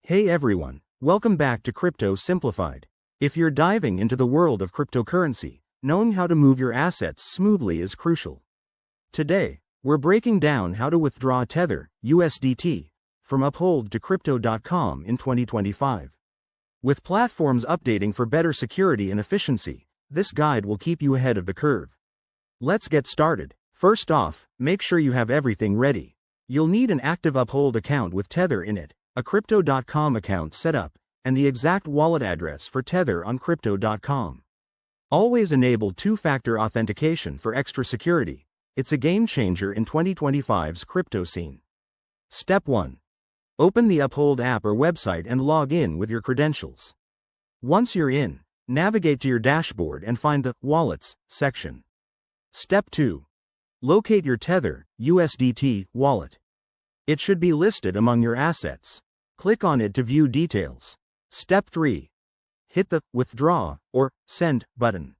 Hey everyone, welcome back to Crypto Simplified. If you're diving into the world of cryptocurrency, knowing how to move your assets smoothly is crucial. Today, we're breaking down how to withdraw Tether, USDT, from Uphold to Crypto.com in 2025. With platforms updating for better security and efficiency, this guide will keep you ahead of the curve. Let's get started. First off, make sure you have everything ready. You'll need an active Uphold account with Tether in it, a Crypto.com account set up, and the exact wallet address for Tether on Crypto.com. Always enable two-factor authentication for extra security. It's a game changer in 2025's crypto scene. Step 1. Open the Uphold app or website and log in with your credentials. Once you're in, navigate to your dashboard and find the Wallets section. Step 2. Locate your Tether, USDT, wallet. It should be listed among your assets. Click on it to view details. Step 3. Hit the Withdraw or Send button.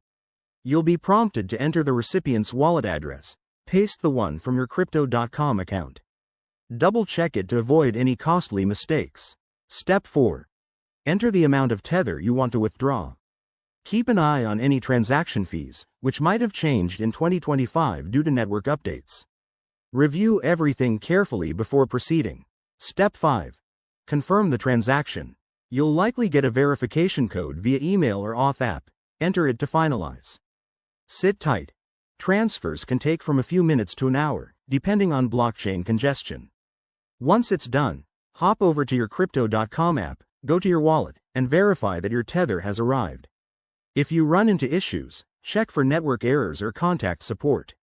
You'll be prompted to enter the recipient's wallet address. Paste the one from your Crypto.com account. Double-check it to avoid any costly mistakes. Step 4. Enter the amount of Tether you want to withdraw. Keep an eye on any transaction fees, which might have changed in 2025 due to network updates. Review everything carefully before proceeding. Step 5. Confirm the transaction. You'll likely get a verification code via email or auth app. Enter it to finalize. Sit tight. Transfers can take from a few minutes to an hour, depending on blockchain congestion. Once it's done, hop over to your Crypto.com app, go to your wallet, and verify that your Tether has arrived. If you run into issues, check for network errors or contact support.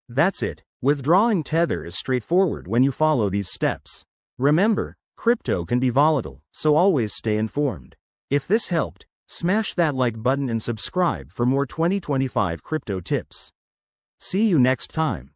That's it. Withdrawing Tether is straightforward when you follow these steps. Remember, crypto can be volatile, so always stay informed. If this helped, smash that like button and subscribe for more 2025 crypto tips. See you next time.